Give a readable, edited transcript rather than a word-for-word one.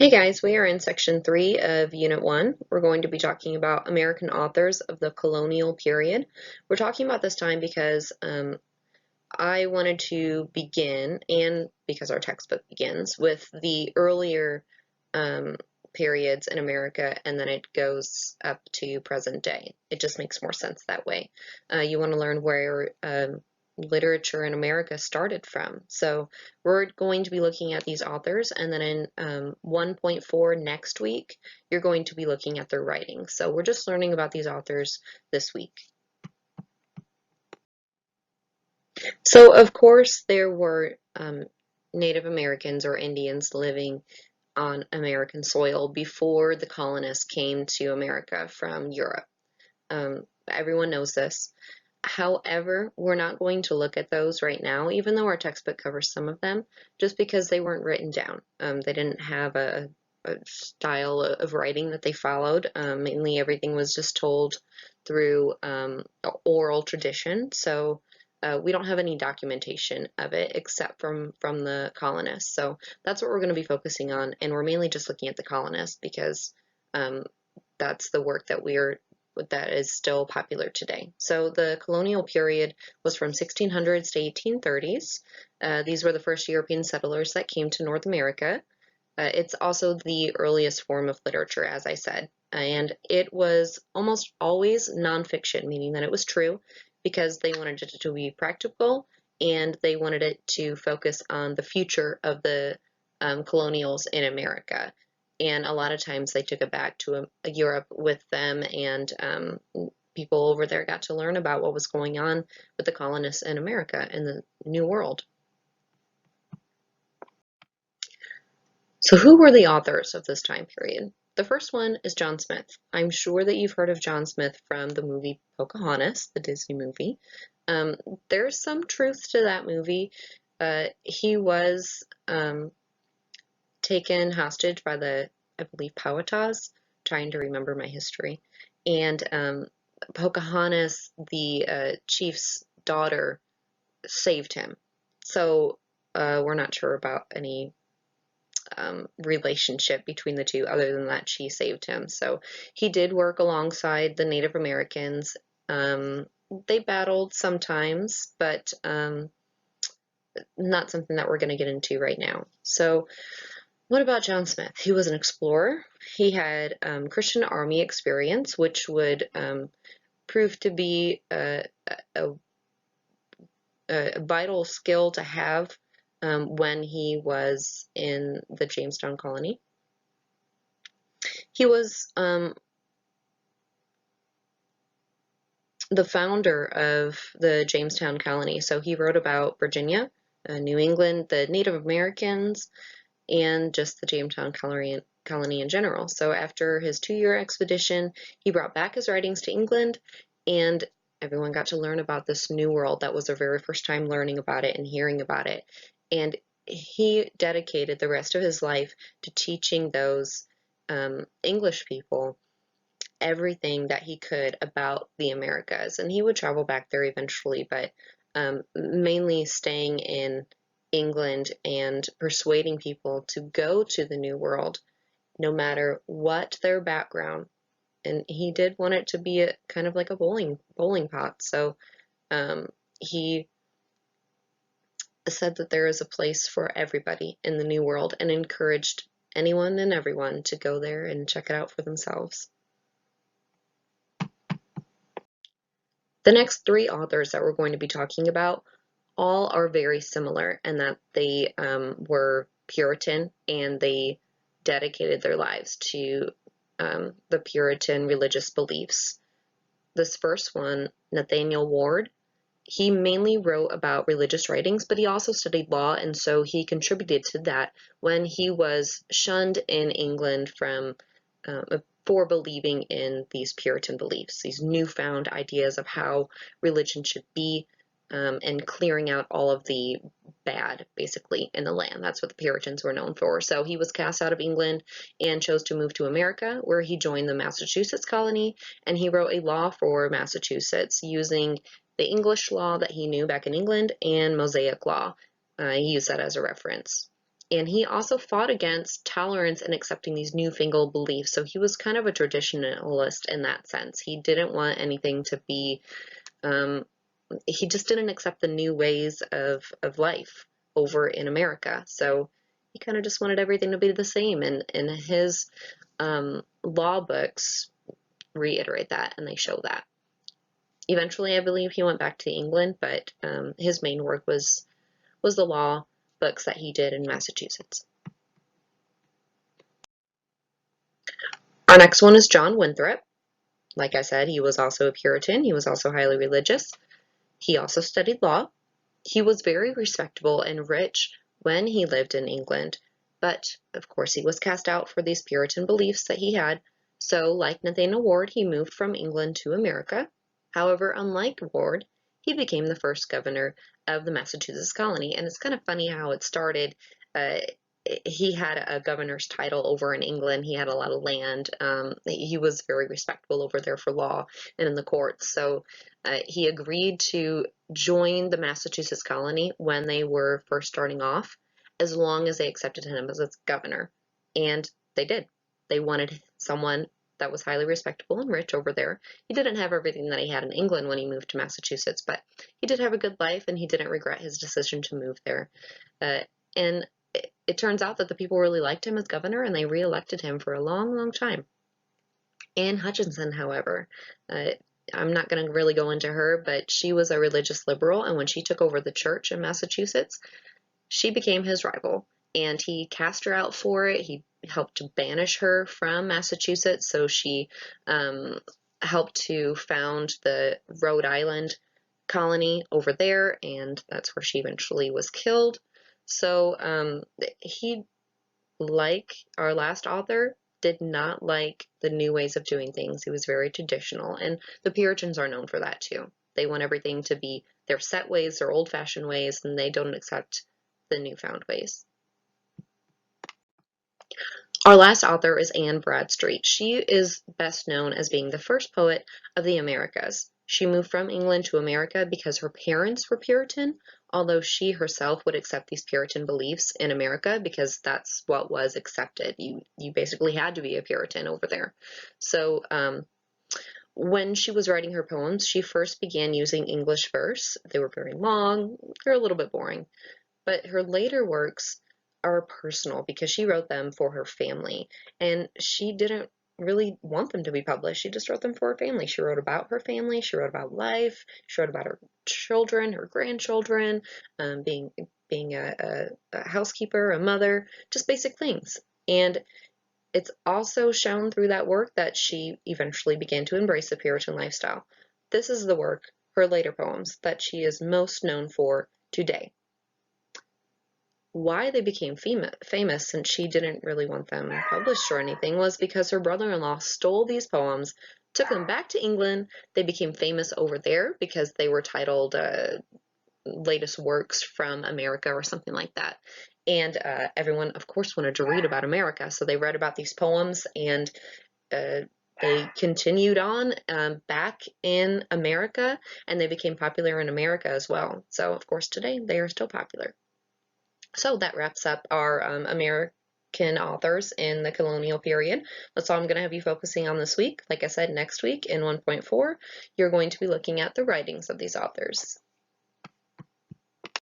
Hey guys, we are in section 3 of Unit 1. We're going to be talking about American authors of the colonial period. We're talking about this time because I wanted to begin, and because our textbook begins, with the earlier um, periods in America, and then it goes up to present day. It just makes more sense that way. You want to learn where literature in America started from. So we're going to be looking at these authors, and then in 1.4 next week, you're going to be looking at their writing. So we're just learning about these authors this week. So, of course, there were Native Americans or Indians living on American soil before the colonists came to America from Europe. Everyone knows this. However, we're not going to look at those right now, even though our textbook covers some of them, just because they weren't written down. They didn't have a style of writing that they followed. Mainly everything was just told through oral tradition. So we don't have any documentation of it except from the colonists. So that's what we're going to be focusing on, and we're mainly just looking at the colonists because um, that's the work that is still popular today. So the colonial period was from 1600s to 1830s. These were the first European settlers that came to North America. It's also the earliest form of literature, as I said, and it was almost always nonfiction, meaning that it was true because they wanted it to be practical and they wanted it to focus on the future of the colonials in America. And a lot of times they took it back to Europe with them, and people over there got to learn about what was going on with the colonists in America and the New World. So who were the authors of this time period? The first one is John Smith. I'm sure that you've heard of John Smith from the movie Pocahontas, the Disney movie. Um, there's some truth to that movie. He was taken hostage by I believe, Powhatans, trying to remember my history. And Pocahontas, the chief's daughter, saved him. So we're not sure about any relationship between the two other than that she saved him. So he did work alongside the Native Americans. They battled sometimes, but not something that we're going to get into right now. So what about John Smith? He was an explorer. He had Christian army experience, which would prove to be a, a vital skill to have when he was in the Jamestown colony. He was the founder of the Jamestown colony, so he wrote about Virginia, New England, the Native Americans, and just the Jamestown colony in general. So after his 2-year expedition, he brought back his writings to England, and everyone got to learn about this new world. That was their very first time learning about it and hearing about it. And he dedicated the rest of his life to teaching those English people everything that he could about the Americas. And he would travel back there eventually, but mainly staying in England and persuading people to go to the New World, no matter what their background. And he did want it to be kind of like a bowling pot. So he said that there is a place for everybody in the New World and encouraged anyone and everyone to go there and check it out for themselves. The next 3 authors that we're going to be talking about all are very similar in that they were Puritan and they dedicated their lives to the Puritan religious beliefs. This first one, Nathaniel Ward, he mainly wrote about religious writings, but he also studied law, and so he contributed to that when he was shunned in England for believing in these Puritan beliefs, these newfound ideas of how religion should be, and clearing out all of the bad, basically, in the land. That's what the Puritans were known for. So he was cast out of England and chose to move to America, where he joined the Massachusetts colony, and he wrote a law for Massachusetts using the English law that he knew back in England and Mosaic law. He used that as a reference. And he also fought against tolerance and accepting these newfangled beliefs. So he was kind of a traditionalist in that sense. He didn't want anything to be, um, he just didn't accept the new ways of life over in America. So he kind of just wanted everything to be the same. And his law books reiterate that, and they show that. Eventually, I believe he went back to England, but his main work was the law books that he did in Massachusetts. Our next one is John Winthrop. Like I said, he was also a Puritan. He was also highly religious. He also studied law. He was very respectable and rich when he lived in England, but of course he was cast out for these Puritan beliefs that he had. So, like Nathaniel Ward, he moved from England to America. However, unlike Ward, he became the first governor of the Massachusetts colony. And it's kind of funny how it started. Uh, he had a governor's title over in England. He had a lot of land. He was very respectable over there for law and in the courts. So he agreed to join the Massachusetts colony when they were first starting off, as long as they accepted him as its governor. And they did. They wanted someone that was highly respectable and rich over there. He didn't have everything that he had in England when he moved to Massachusetts, but he did have a good life, and he didn't regret his decision to move there. And it turns out that the people really liked him as governor, and they re-elected him for a long, long time. Anne Hutchinson, however, uh, I'm not going to really go into her, but she was a religious liberal, and when she took over the church in Massachusetts, she became his rival, and he cast her out for it. He helped to banish her from Massachusetts, so she helped to found the Rhode Island colony over there, and that's where she eventually was killed. So he, like our last author, did not like the new ways of doing things. He was very traditional, and the Puritans are known for that too. They want everything to be their set ways, their old-fashioned ways, and they don't accept the newfound ways. Our last author is Anne Bradstreet. She is best known as being the first poet of the Americas. She moved from England to America because her parents were Puritan, although she herself would accept these Puritan beliefs in America because that's what was accepted. You basically had to be a Puritan over there. So when she was writing her poems, she first began using English verse. They were very long, they're a little bit boring. But her later works are personal because she wrote them for her family, and she didn't really want them to be published. She just wrote them for her family. She wrote about her family, she wrote about life, she wrote about her children, her grandchildren, being a housekeeper, a mother, just basic things. And it's also shown through that work that she eventually began to embrace the Puritan lifestyle. This is the work, her later poems, that she is most known for today. Why they became famous, since she didn't really want them published or anything, was because her brother-in-law stole these poems, took them back to England. They became famous over there because they were titled latest works from America or something like that. And everyone, of course, wanted to read about America, so they read about these poems, and they continued on back in America, and they became popular in America as well. So, of course, today they are still popular. So that wraps up our American authors in the colonial period. That's all I'm going to have you focusing on this week. Like I said, next week in 1.4, you're going to be looking at the writings of these authors.